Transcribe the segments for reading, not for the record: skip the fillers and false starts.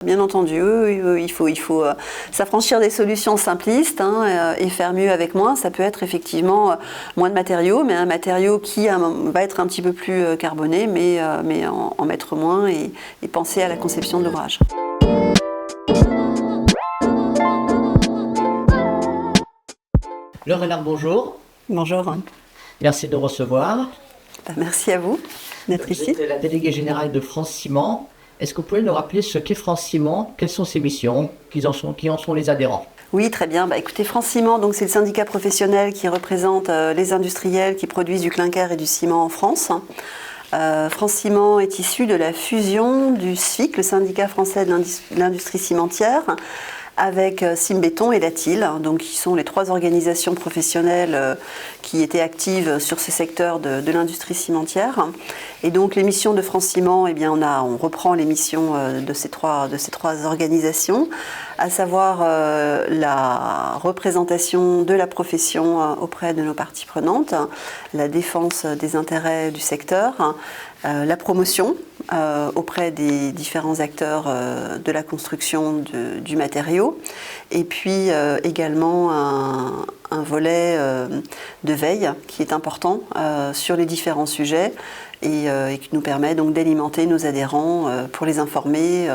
Bien entendu, oui, il faut s'affranchir des solutions simplistes et faire mieux avec moins. Ça peut être effectivement moins de matériaux, mais un matériau qui va être un petit peu plus carboné, mais en mettre moins et penser à la conception de l'ouvrage. Laure Renard, bonjour. Bonjour. Merci de recevoir. Merci à vous d'être ici. Vous êtes la déléguée générale de France Ciment. Est-ce que vous pouvez nous rappeler ce qu'est France Ciment, quelles sont ses missions, qui en sont les adhérents? Oui, très bien. Écoutez, France Ciment, donc c'est le syndicat professionnel qui représente les industriels qui produisent du clinker et du ciment en France. France Ciment est issu de la fusion du SFIC, le syndicat français de l'industrie cimentière, avec Cimbéton et Latil, donc qui sont les trois organisations professionnelles qui étaient actives sur ce secteur de l'industrie cimentière. Et donc les missions de France Ciment, eh bien, on reprend les missions de ces trois organisations, à savoir la représentation de la profession auprès de nos parties prenantes, la défense des intérêts du secteur, la promotion auprès des différents acteurs de la construction du matériau, et puis également un volet de veille qui est important sur les différents sujets et qui nous permet donc d'alimenter nos adhérents pour les informer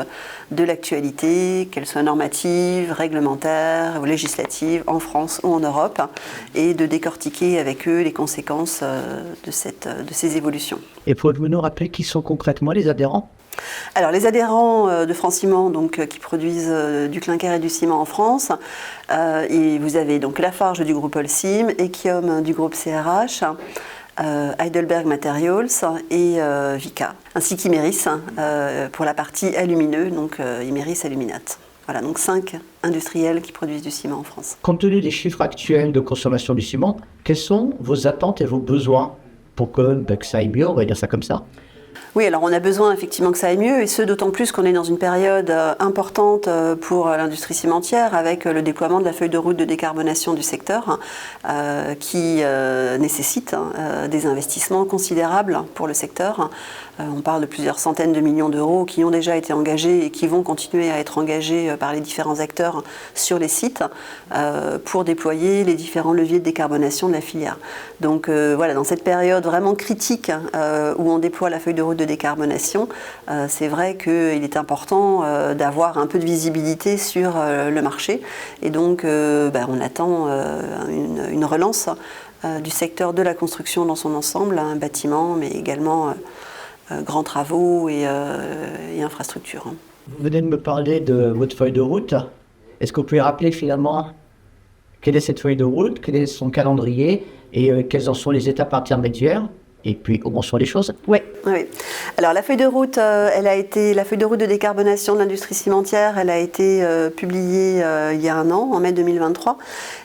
de l'actualité, qu'elle soit normative, réglementaire ou législative en France ou en Europe, et de décortiquer avec eux les conséquences de ces évolutions. Et pouvez-vous nous rappeler qui sont concrètement les adhérents? Alors les adhérents de France Ciment, qui produisent du clinker et du ciment en France, et vous avez donc Lafarge du groupe Holcim, Echium du groupe CRH, Heidelberg Materials et Vicat, ainsi qu'Imeris pour la partie alumineux, donc Imeris Aluminate. Voilà, donc 5 industriels qui produisent du ciment en France. Compte tenu des chiffres actuels de consommation du ciment, quelles sont vos attentes et vos besoins pour que ça aille mieux, on va dire ça comme ça? Oui, alors on a besoin effectivement que ça aille mieux, et ce d'autant plus qu'on est dans une période importante pour l'industrie cimentière, avec le déploiement de la feuille de route de décarbonation du secteur qui nécessite des investissements considérables pour le secteur. On parle de plusieurs centaines de millions d'euros qui ont déjà été engagés et qui vont continuer à être engagés par les différents acteurs sur les sites pour déployer les différents leviers de décarbonation de la filière. Donc voilà, dans cette période vraiment critique où on déploie la feuille de route de décarbonation, c'est vrai qu'il est important d'avoir un peu de visibilité sur le marché, et donc on attend une relance du secteur de la construction dans son ensemble, bâtiment, mais également grands travaux et infrastructures. Vous venez de me parler de votre feuille de route. Est-ce que vous pouvez rappeler finalement quelle est cette feuille de route, quel est son calendrier et quelles en sont les étapes intermédiaires? Et puis, comment sont les choses? Oui. Alors, la feuille de route, la feuille de route de décarbonation de l'industrie cimentière, elle a été publiée il y a un an, en mai 2023,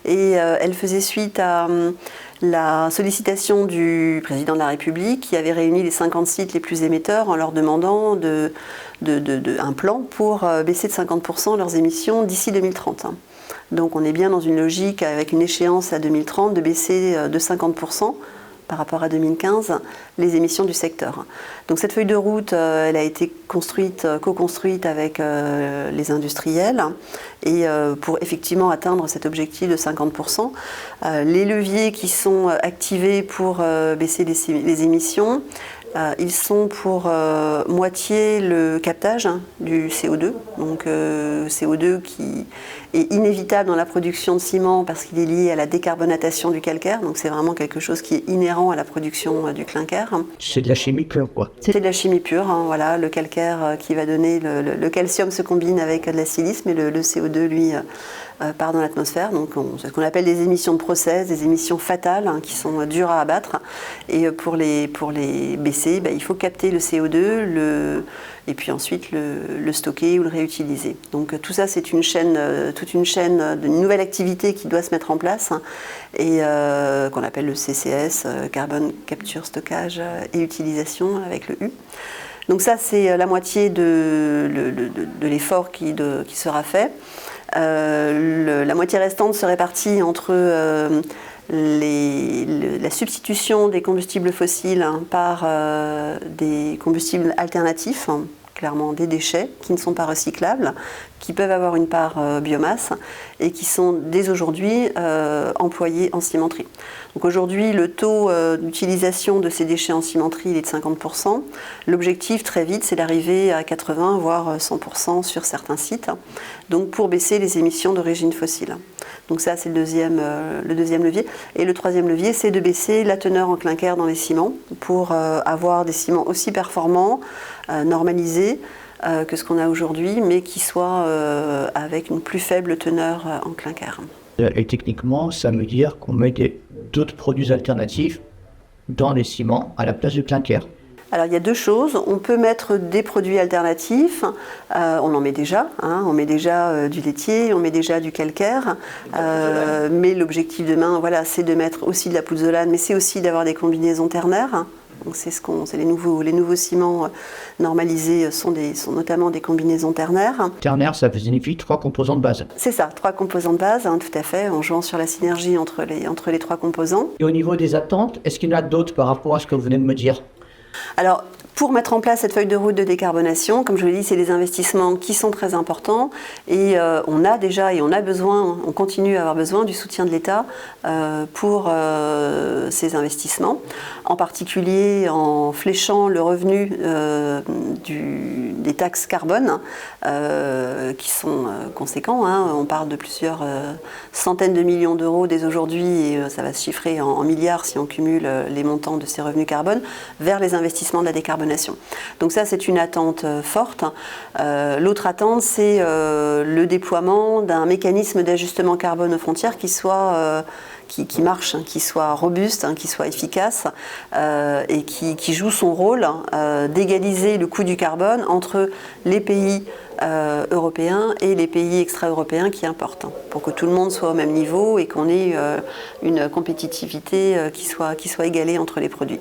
et elle faisait suite à la sollicitation du président de la République, qui avait réuni les 50 sites les plus émetteurs en leur demandant un plan pour baisser de 50% leurs émissions d'ici 2030. Donc, on est bien dans une logique avec une échéance à 2030 de baisser de 50%. Par rapport à 2015, les émissions du secteur. Donc cette feuille de route, elle a été co-construite avec les industriels, et pour effectivement atteindre cet objectif de 50%, les leviers qui sont activés pour baisser les émissions, ils sont pour moitié le captage du CO2, donc CO2 qui est inévitable dans la production de ciment parce qu'il est lié à la décarbonatation du calcaire, donc c'est vraiment quelque chose qui est inhérent à la production du clinker. C'est de la chimie pure, quoi. C'est de la chimie pure, voilà, le calcaire qui va donner, le calcium se combine avec de la silice, mais le CO2, lui, part dans l'atmosphère, donc c'est ce qu'on appelle des émissions de process, des émissions fatales qui sont dures à abattre, et pour les baisser, il faut capter le CO2, et puis ensuite le stocker ou le réutiliser. Donc tout ça, c'est toute une chaîne d'une nouvelle activité qui doit se mettre en place, et qu'on appelle le CCS, Carbon Capture, Stockage et Utilisation avec le U. Donc ça, c'est la moitié de l'effort qui sera fait. La moitié restante se répartit entre la substitution des combustibles fossiles par des combustibles alternatifs, clairement des déchets qui ne sont pas recyclables, qui peuvent avoir une part biomasse et qui sont dès aujourd'hui employés en cimenterie. Donc aujourd'hui, le taux d'utilisation de ces déchets en cimenterie il est de 50%. L'objectif très vite, c'est d'arriver à 80 voire 100% sur certains sites, donc pour baisser les émissions d'origine fossile. Donc ça, c'est le deuxième levier. Et le troisième levier, c'est de baisser la teneur en clinker dans les ciments pour avoir des ciments aussi performants, normalisés, que ce qu'on a aujourd'hui, mais qui soient avec une plus faible teneur en clinker. Et techniquement, ça veut dire qu'on met d'autres produits alternatifs dans les ciments à la place du clinker. Alors il y a deux choses, on peut mettre des produits alternatifs, on en met déjà, on met déjà du laitier, on met déjà du calcaire, mais l'objectif demain, voilà, c'est de mettre aussi de la pouzzolane, mais c'est aussi d'avoir des combinaisons ternaires. Donc c'est les nouveaux ciments normalisés sont notamment des combinaisons ternaires. Ternaire, ça signifie 3 composants de base. C'est ça, 3 composants de base, tout à fait, en jouant sur la synergie entre les 3 composants. Et au niveau des attentes, est-ce qu'il y en a d'autres par rapport à ce que vous venez de me dire ? Alors, pour mettre en place cette feuille de route de décarbonation, comme je l'ai dit, c'est des investissements qui sont très importants et on a déjà et on continue à avoir besoin du soutien de l'État pour ces investissements, en particulier en fléchant le revenu des taxes carbone qui sont conséquents. On parle de plusieurs centaines de millions d'euros dès aujourd'hui et ça va se chiffrer en milliards si on cumule les montants de ces revenus carbone vers les investissements de la décarbonation. Donc ça, c'est une attente forte. L'autre attente, c'est le déploiement d'un mécanisme d'ajustement carbone aux frontières qui marche, qui soit robuste, qui soit efficace et qui joue son rôle d'égaliser le coût du carbone entre les pays européens et les pays extra-européens qui importent, pour que tout le monde soit au même niveau et qu'on ait une compétitivité qui soit égalée entre les produits.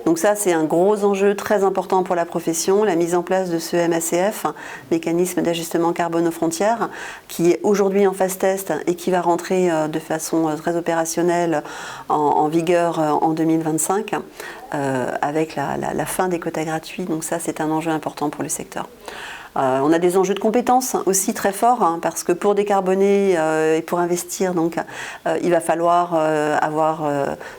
Donc ça, c'est un gros enjeu très important pour la profession, la mise en place de ce MACF, mécanisme d'ajustement carbone aux frontières, qui est aujourd'hui en phase test et qui va rentrer de façon très opérationnelle en vigueur en 2025 avec la fin des quotas gratuits. Donc ça, c'est un enjeu important pour le secteur. On a des enjeux de compétences aussi très forts parce que pour décarboner et pour investir, donc, il va falloir avoir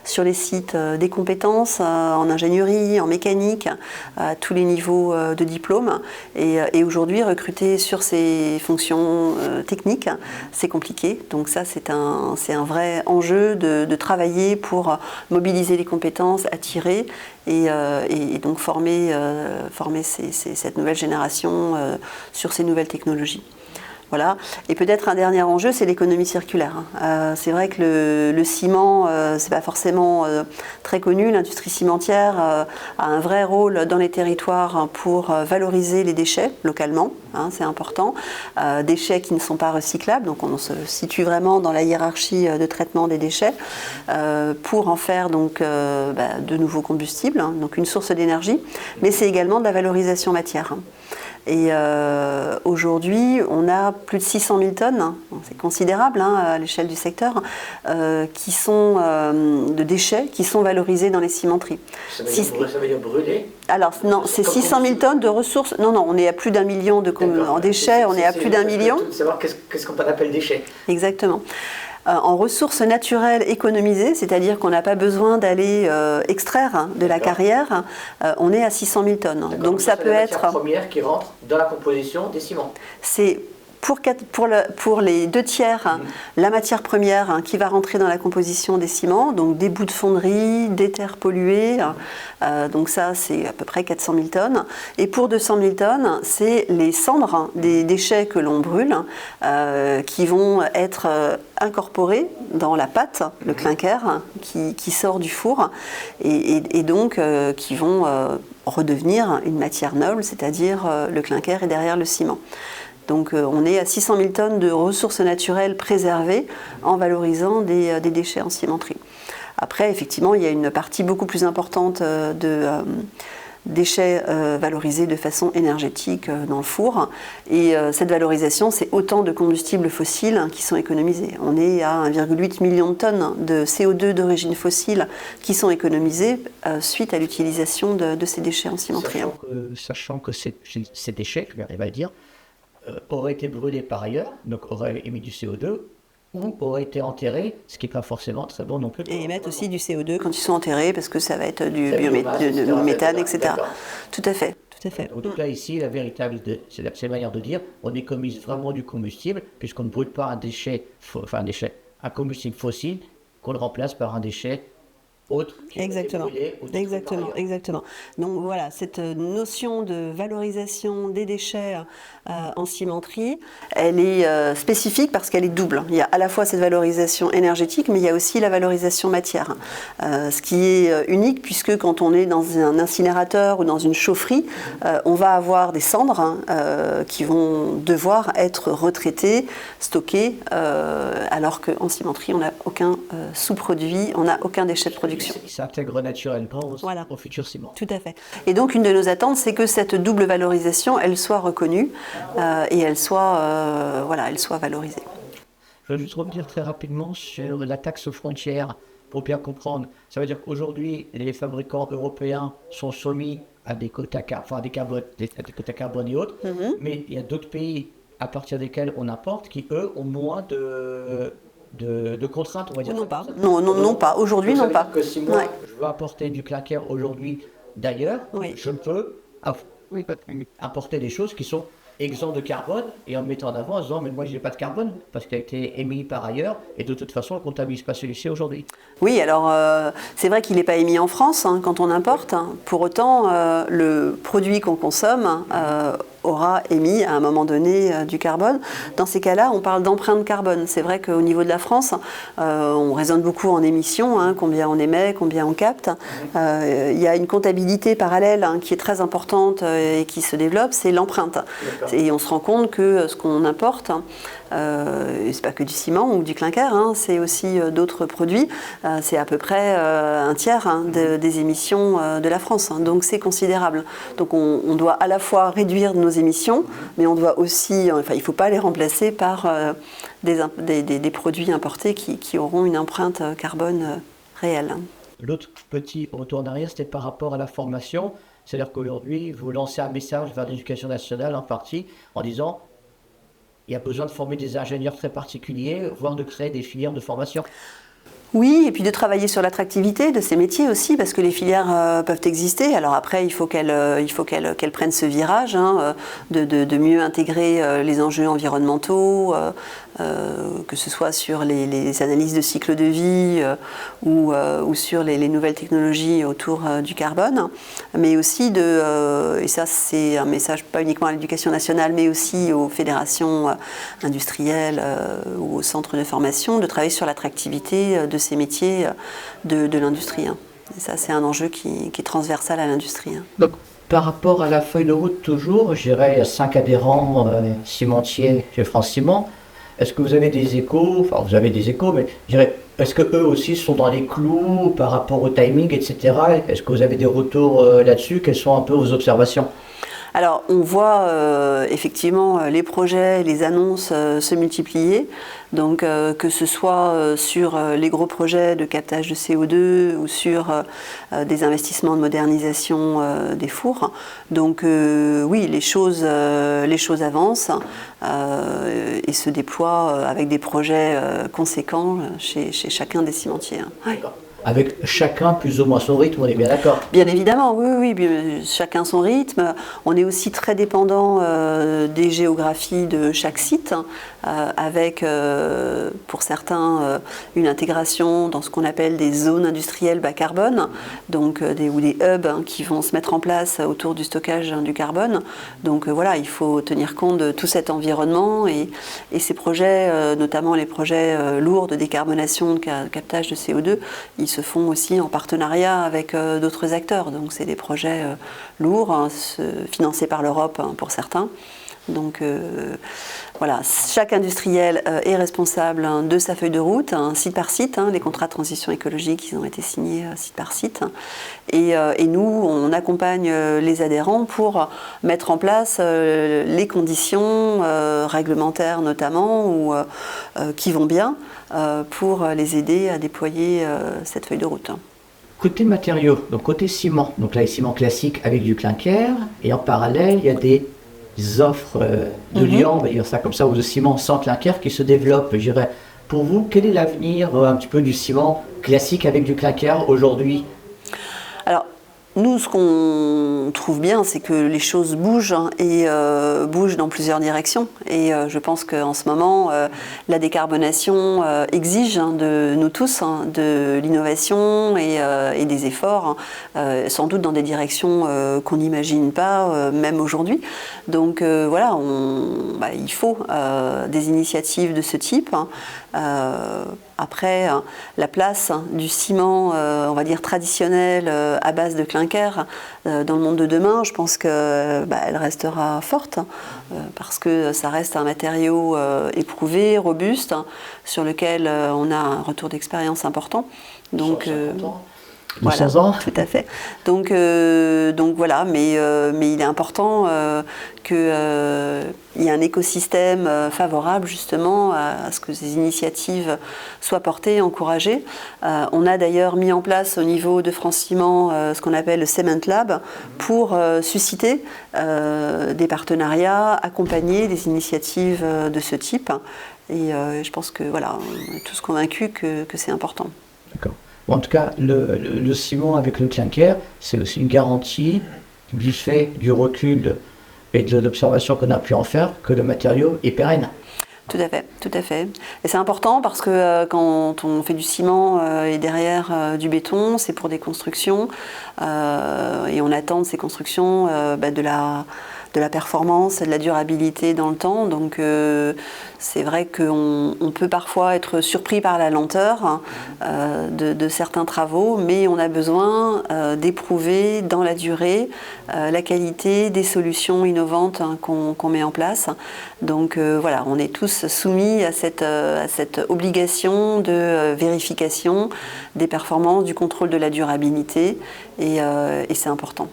sur les sites des compétences en ingénierie, en mécanique, à tous les niveaux de diplôme. Et aujourd'hui, recruter sur ces fonctions techniques, c'est compliqué. Donc ça, c'est un vrai enjeu de travailler pour mobiliser les compétences, attirer et donc former cette nouvelle génération sur ces nouvelles technologies. Voilà. Et peut-être un dernier enjeu, c'est l'économie circulaire. C'est vrai que le ciment, c'est pas forcément très connu. L'industrie cimentière a un vrai rôle dans les territoires pour valoriser les déchets localement. C'est important. Déchets qui ne sont pas recyclables, donc on se situe vraiment dans la hiérarchie de traitement des déchets pour en faire donc de nouveaux combustibles, donc une source d'énergie, mais c'est également de la valorisation matière. Et aujourd'hui, on a plus de 600 000 tonnes, c'est considérable à l'échelle du secteur, qui sont de déchets qui sont valorisés dans les cimenteries. Ça veut dire brûler ? Alors non, c'est 600 000 tonnes de ressources. Non, on est à plus d'1 million en déchets, on est à plus d'1 million. Savoir qu'est-ce qu'on appelle déchets. Exactement. En ressources naturelles économisées, c'est-à-dire qu'on n'a pas besoin d'aller extraire de la carrière, on est à 600 000 tonnes. Donc ça peut être... la première qui rentre dans la composition des ciments. C'est pour les 2 tiers, la matière première qui va rentrer dans la composition des ciments, donc des bouts de fonderie, des terres polluées, donc ça c'est à peu près 400 000 tonnes. Et pour 200 000 tonnes, c'est les cendres des déchets que l'on brûle qui vont être incorporés dans la pâte, le clinker, qui sort du four et donc qui vont redevenir une matière noble, c'est-à-dire le clinker est derrière le ciment. Donc on est à 600 000 tonnes de ressources naturelles préservées en valorisant des déchets en cimenterie. Après, effectivement, il y a une partie beaucoup plus importante déchets valorisés de façon énergétique dans le four. Et cette valorisation, c'est autant de combustibles fossiles qui sont économisés. On est à 1,8 million de tonnes de CO2 d'origine fossile qui sont économisées suite à l'utilisation de ces déchets en cimenterie. Sachant que ces déchets, je vais arriver à le dire, auraient été brûlés par ailleurs, donc auraient émis du CO2, ou auraient été enterrés, ce qui n'est pas forcément très bon non plus. Et émettent aussi du CO2 quand ils sont enterrés, parce que ça va être du méthane, etc. Tout à fait. Tout à fait. En tout cas, ici, c'est la manière de dire, on économise vraiment du combustible, puisqu'on ne brûle pas un combustible fossile, qu'on le remplace par un déchet autre. Exactement. Donc voilà, cette notion de valorisation des déchets en cimenterie, elle est spécifique parce qu'elle est double. Il y a à la fois cette valorisation énergétique, mais il y a aussi la valorisation matière. Ce qui est unique, puisque quand on est dans un incinérateur ou dans une chaufferie, on va avoir des cendres qui vont devoir être retraitées, stockées, alors qu'en cimenterie, on n'a aucun sous-produit, on n'a aucun déchet de production. Il s'intègre naturellement au futur ciment. Tout à fait. Et donc une de nos attentes, c'est que cette double valorisation, elle soit reconnue et elle soit valorisée. Je vais juste revenir très rapidement sur la taxe frontière pour bien comprendre. Ça veut dire qu'aujourd'hui, les fabricants européens sont soumis à des quotas carbone et autres, mais il y a d'autres pays à partir desquels on importe qui, eux, ont moins de contraintes, on va dire. Non, pas. Non, pas. Aujourd'hui, non pas. Que si moi, je veux apporter du clinker aujourd'hui d'ailleurs, je peux importer des choses qui sont exemptes de carbone et en mettant en avant en disant mais moi je n'ai pas de carbone parce qu'il a été émis par ailleurs et de toute façon on ne comptabilise pas celui-ci aujourd'hui. Oui, alors c'est vrai qu'il n'est pas émis en France quand on importe. Pour autant, le produit qu'on consomme aura émis à un moment donné du carbone. Dans ces cas-là, on parle d'empreinte carbone. C'est vrai qu'au niveau de la France, on raisonne beaucoup en émissions, combien on émet, combien on capte. Il y a une comptabilité parallèle qui est très importante et qui se développe, c'est l'empreinte. Et on se rend compte que ce qu'on importe, c'est pas que du ciment ou du clinker, c'est aussi d'autres produits. C'est à peu près un tiers des émissions de la France. Donc c'est considérable. Donc on doit à la fois réduire nos émissions, mais on doit aussi, il ne faut pas les remplacer par des produits importés qui auront une empreinte carbone réelle. L'autre petit retour en arrière, c'était par rapport à la formation. C'est-à-dire qu'aujourd'hui, vous lancez un message vers l'éducation nationale en partie en disant il y a besoin de former des ingénieurs très particuliers, voire de créer des filières de formation. Oui, et puis de travailler sur l'attractivité de ces métiers aussi, parce que les filières peuvent exister. Alors après, il faut qu'elles prennent ce virage, de mieux intégrer les enjeux environnementaux, que ce soit sur les analyses de cycle de vie ou sur les nouvelles technologies autour du carbone, mais aussi et ça c'est un message pas uniquement à l'éducation nationale, mais aussi aux fédérations industrielles ou aux centres de formation, de travailler sur l'attractivité de ces métiers de l'industrie. Et ça, c'est un enjeu qui est transversal à l'industrie. Donc, par rapport à la feuille de route, toujours, je dirais 5 adhérents cimentiers chez France Ciment. Est-ce que vous avez des échos? Enfin, vous avez des échos, mais je dirais, est-ce qu'eux aussi sont dans les clous par rapport au timing, etc. Est-ce que vous avez des retours là-dessus? Quelles sont un peu vos observations? Alors, on voit effectivement les projets, les annonces se multiplier. Donc, que ce soit sur les gros projets de captage de CO2 ou sur des investissements de modernisation des fours. Donc, oui, les choses avancent et se déploient avec des projets conséquents chez chacun des cimentiers. Ouais. Avec chacun plus ou moins son rythme, on est bien d'accord? Bien évidemment, oui, chacun son rythme. On est aussi très dépendant des géographies de chaque site, avec pour certains une intégration dans ce qu'on appelle des zones industrielles bas carbone, donc ou des hubs qui vont se mettre en place autour du stockage du carbone. Donc voilà, il faut tenir compte de tout cet environnement et ces projets, notamment les projets lourds de décarbonation, de captage de CO2, ils se font aussi en partenariat avec d'autres acteurs. Donc c'est des projets lourds, financés par l'Europe pour certains. Donc voilà, chaque industriel est responsable de sa feuille de route, site par site. Les contrats de transition écologique, ils ont été signés site par site. Et nous, on accompagne les adhérents pour mettre en place les conditions réglementaires notamment, ou qui vont bien, pour les aider à déployer cette feuille de route. Côté matériaux, donc côté ciment, donc là, les ciments classiques avec du clinker, et en parallèle, il y a des offres de liant, on va dire ça comme ça, ou de ciment sans clinker qui se développent. Je dirais, pour vous, quel est l'avenir un petit peu du ciment classique avec du clinker aujourd'hui? Alors, nous, ce qu'on trouve bien, c'est que les choses bougent et bougent dans plusieurs directions. Et je pense qu'en ce moment, la décarbonation exige de nous tous de l'innovation et des efforts, sans doute dans des directions qu'on n'imagine pas, même aujourd'hui. Donc voilà, il faut des initiatives de ce type. Après, la place du ciment, on va dire traditionnel, à base de clinker, dans le monde de demain, je pense qu'elle restera forte, parce que ça reste un matériau éprouvé, robuste, sur lequel on a un retour d'expérience important. Donc, voilà, tout à fait. Donc voilà, mais il est important qu'il y ait un écosystème favorable justement à ce que ces initiatives soient portées, encouragées. On a d'ailleurs mis en place au niveau de France Ciment ce qu'on appelle le Cement Lab pour susciter des partenariats, accompagner des initiatives de ce type. Et je pense que voilà, on est tous convaincus que c'est important. D'accord. En tout cas, le ciment avec le clinker, c'est aussi une garantie du fait du recul et de l'observation qu'on a pu en faire que le matériau est pérenne. Tout à fait, tout à fait. Et c'est important parce que quand on fait du ciment et derrière du béton, c'est pour des constructions et on attend de ces constructions de la performance et de la durabilité dans le temps. Donc c'est vrai qu'on peut parfois être surpris par la lenteur de certains travaux, mais on a besoin d'éprouver dans la durée la qualité des solutions innovantes qu'on met en place. Donc voilà, on est tous soumis à cette obligation de vérification des performances, du contrôle de la durabilité, et c'est important.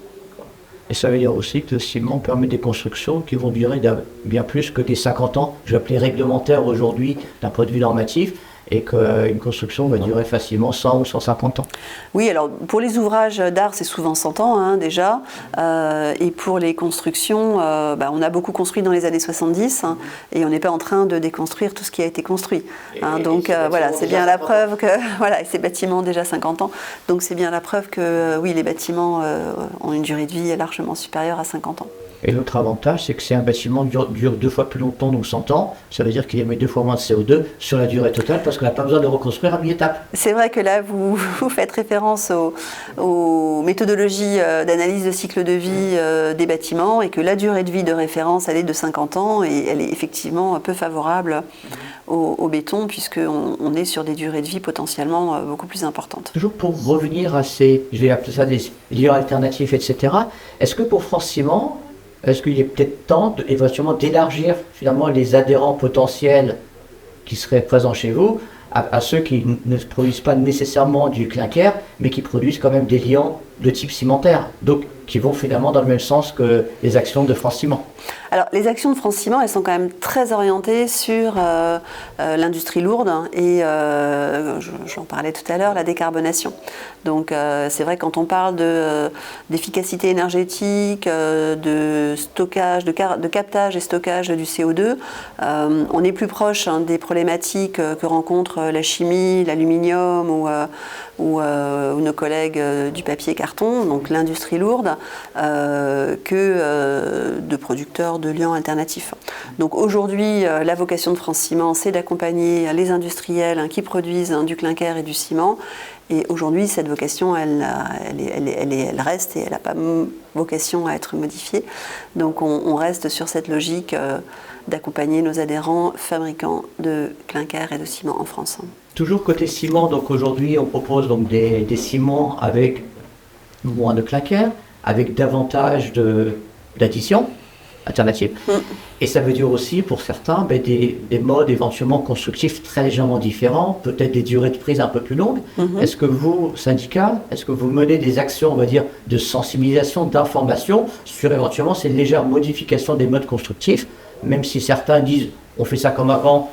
Et ça veut dire aussi que le ciment permet des constructions qui vont durer bien plus que des 50 ans, je vais appeler réglementaire aujourd'hui d'un point de vue normatif, et qu'une construction va durer facilement 100 ou 150 ans. Oui, alors pour les ouvrages d'art, c'est souvent 100 ans déjà, et pour les constructions, on a beaucoup construit dans les années 70, et on n'est pas en train de déconstruire tout ce qui a été construit. Donc voilà, c'est bien la preuve que, voilà, et ces bâtiments ont déjà 50 ans, donc c'est bien la preuve que oui, les bâtiments ont une durée de vie largement supérieure à 50 ans. Et l'autre avantage, c'est que c'est un bâtiment qui dure 2 fois plus longtemps, donc 100 ans. Ça veut dire qu'il émet 2 fois moins de CO2 sur la durée totale, parce qu'on n'a pas besoin de reconstruire à mi-étape. C'est vrai que là, vous faites référence aux méthodologies d'analyse de cycle de vie des bâtiments, et que la durée de vie de référence, elle est de 50 ans, et elle est effectivement peu favorable au béton, puisqu'on est sur des durées de vie potentiellement beaucoup plus importantes. Toujours pour revenir à ces, je vais appeler ça des lieux alternatifs, etc., est-ce que pour France Ciment, est-ce qu'il est peut-être temps éventuellement d'élargir finalement les adhérents potentiels qui seraient présents chez vous à ceux qui ne produisent pas nécessairement du clinker, mais qui produisent quand même des liants de type cimentaire, donc qui vont finalement dans le même sens que les actions de France Ciment? Alors, les actions de France Ciment, elles sont quand même très orientées sur l'industrie lourde et, j'en parlais tout à l'heure, la décarbonation. Donc, c'est vrai, quand on parle d'efficacité énergétique, de stockage, de captage et stockage du CO2, on est plus proche des problématiques que rencontrent la chimie, l'aluminium ou nos collègues du papier-carton, donc l'industrie lourde, que de producteurs de liants alternatifs. Donc aujourd'hui, la vocation de France Ciment, c'est d'accompagner les industriels qui produisent du clinker et du ciment. Et aujourd'hui, cette vocation, elle reste, et elle n'a pas vocation à être modifiée. Donc on reste sur cette logique d'accompagner nos adhérents fabricants de clinker et de ciment en France. Toujours côté ciment, donc aujourd'hui on propose donc des ciments avec moins de clinker, avec davantage d'addition. alternatives. Et ça veut dire aussi pour certains des modes éventuellement constructifs très légèrement différents, peut-être des durées de prise un peu plus longues. Est-ce que vous, syndicat, est-ce que vous menez des actions, on va dire, de sensibilisation, d'information sur éventuellement ces légères modifications des modes constructifs, même si certains disent on fait ça comme avant,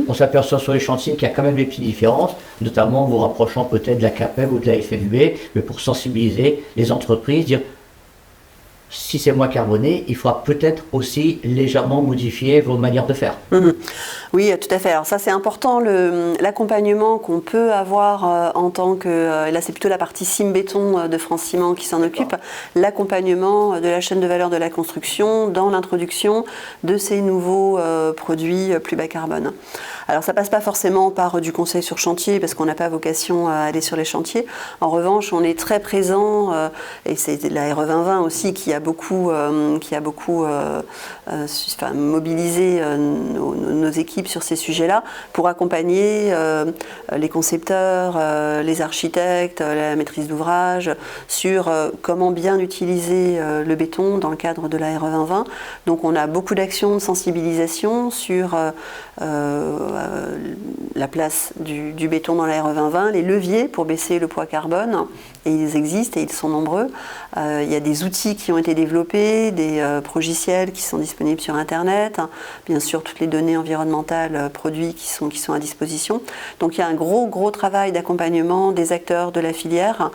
on s'aperçoit sur les chantiers qu'il y a quand même des petites différences, notamment en vous rapprochant peut-être de la CAPEB ou de la FNUB, mais pour sensibiliser les entreprises, dire si c'est moins carboné, il faudra peut-être aussi légèrement modifier vos manières de faire. Oui, tout à fait. Alors ça, c'est important, l'accompagnement qu'on peut avoir en tant que... là, c'est plutôt la partie CIM-Béton de France Ciment qui s'en occupe. L'accompagnement de la chaîne de valeur de la construction dans l'introduction de ces nouveaux produits plus bas carbone. Alors ça passe pas forcément par du conseil sur chantier parce qu'on n'a pas vocation à aller sur les chantiers. En revanche, on est très présent et c'est la RE 2020 aussi qui a beaucoup mobilisé nos équipes sur ces sujets-là pour accompagner les concepteurs, les architectes, la maîtrise d'ouvrage sur comment bien utiliser le béton dans le cadre de la RE 2020. Donc on a beaucoup d'actions de sensibilisation sur la place du béton dans la RE 2020, les leviers pour baisser le poids carbone, et ils existent et ils sont nombreux. Il y a des outils qui ont été développés, des logiciels qui sont disponibles sur Internet, bien sûr toutes les données environnementales produits qui sont à disposition. Donc il y a un gros travail d'accompagnement des acteurs de la filière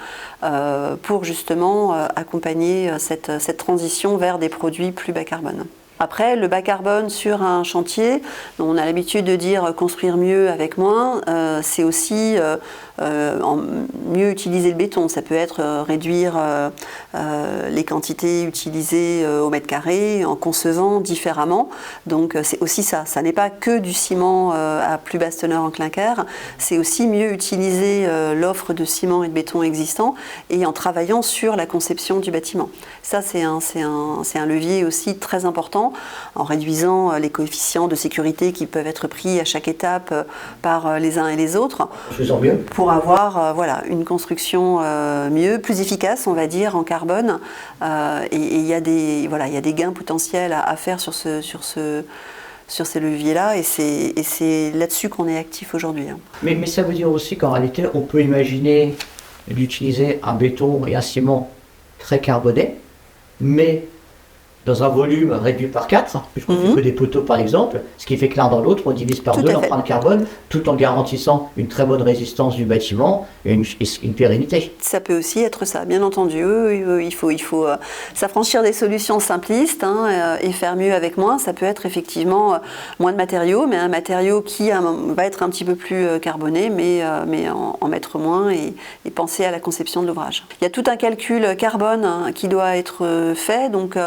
pour justement accompagner cette transition vers des produits plus bas carbone. Après, le bas carbone sur un chantier, on a l'habitude de dire construire mieux avec moins, c'est aussi mieux utiliser le béton. Ça peut être réduire les quantités utilisées au mètre carré en concevant différemment. Donc c'est aussi ça. Ça n'est pas que du ciment à plus basse teneur en clinker, c'est aussi mieux utiliser l'offre de ciment et de béton existant et en travaillant sur la conception du bâtiment. Ça, c'est un levier aussi très important en réduisant les coefficients de sécurité qui peuvent être pris à chaque étape par les uns et les autres pour avoir une construction mieux, plus efficace, on va dire, en carbone. Et il y a des gains potentiels à faire sur ces leviers-là et c'est là-dessus qu'on est actif aujourd'hui. Mais ça veut dire aussi qu'en réalité, on peut imaginer d'utiliser un béton et un ciment très carboné, mais dans un volume réduit par 4, puisqu'on fait que des poteaux par exemple, ce qui fait que l'un dans l'autre, on divise par 2 l'empreinte carbone, tout en garantissant une très bonne résistance du bâtiment et une pérennité. Ça peut aussi être ça, bien entendu. Il faut s'affranchir des solutions simplistes et faire mieux avec moins. Ça peut être effectivement moins de matériaux, mais un matériau qui va être un petit peu plus carboné, mais en mettre moins et penser à la conception de l'ouvrage. Il y a tout un calcul carbone qui doit être fait, donc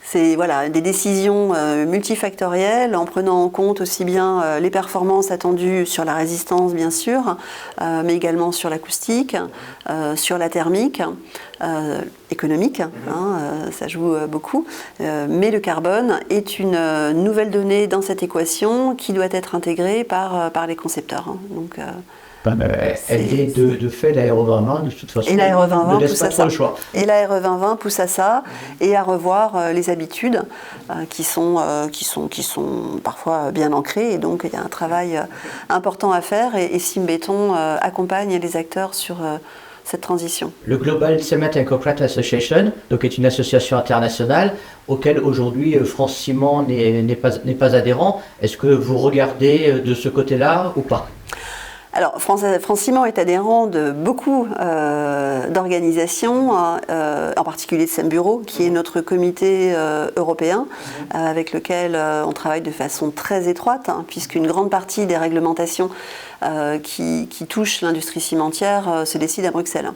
c'est des décisions multifactorielles en prenant en compte aussi bien les performances attendues sur la résistance bien sûr, mais également sur l'acoustique, sur la thermique, économique, ça joue beaucoup, mais le carbone est une nouvelle donnée dans cette équation qui doit être intégrée par les concepteurs. Donc, elle est de fait la RE 2020 de toute façon. Et la RE 2020 pousse à ça. Le choix. Et la RE 2020 pousse à ça et à revoir les habitudes qui sont parfois bien ancrées. Et donc il y a un travail important à faire et CIM-Béton accompagne les acteurs sur cette transition. Le Global Cement and Concrete Association, donc, est une association internationale auquel aujourd'hui France Ciment n'est pas adhérent. Est-ce que vous regardez de ce côté-là ou pas ? Alors, France Ciment est adhérent de beaucoup d'organisations, en particulier de Sembureau, qui est notre comité européen, avec lequel on travaille de façon très étroite, puisqu'une grande partie des réglementations qui touchent l'industrie cimentière se décident à Bruxelles.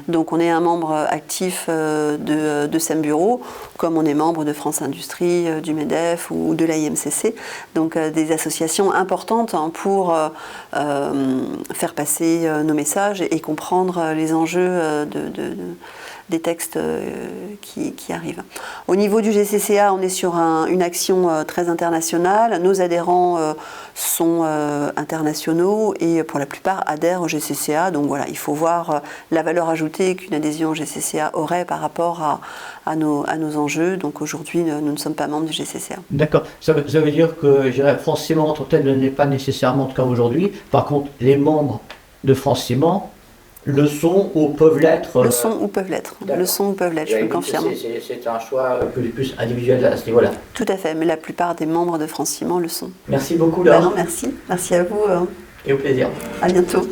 Donc on est un membre actif de Sembureau, comme on est membre de France Industrie, du MEDEF ou de l'IMCC, donc des associations importantes pour faire passer nos messages et comprendre les enjeux des textes qui arrivent. Au niveau du GCCA, on est sur une action très internationale. Nos adhérents sont internationaux et pour la plupart adhèrent au GCCA. Donc voilà, il faut voir la valeur ajoutée qu'une adhésion au GCCA aurait par rapport à nos enjeux. Donc aujourd'hui, nous ne sommes pas membres du GCCA. D'accord. Ça veut dire que, je dirais, France Ciment en tant que tel n'est pas nécessairement le cas aujourd'hui. Par contre, les membres de France Ciment le sont ou peuvent l'être. Le sont ou peuvent l'être. Le sont ou peuvent l'être, je le confirme. C'est un choix plus individuel à ce niveau-là. Tout à fait, mais la plupart des membres de France Ciment le sont. Merci beaucoup, Laure. Non, merci. Merci à vous. Et au plaisir. À bientôt.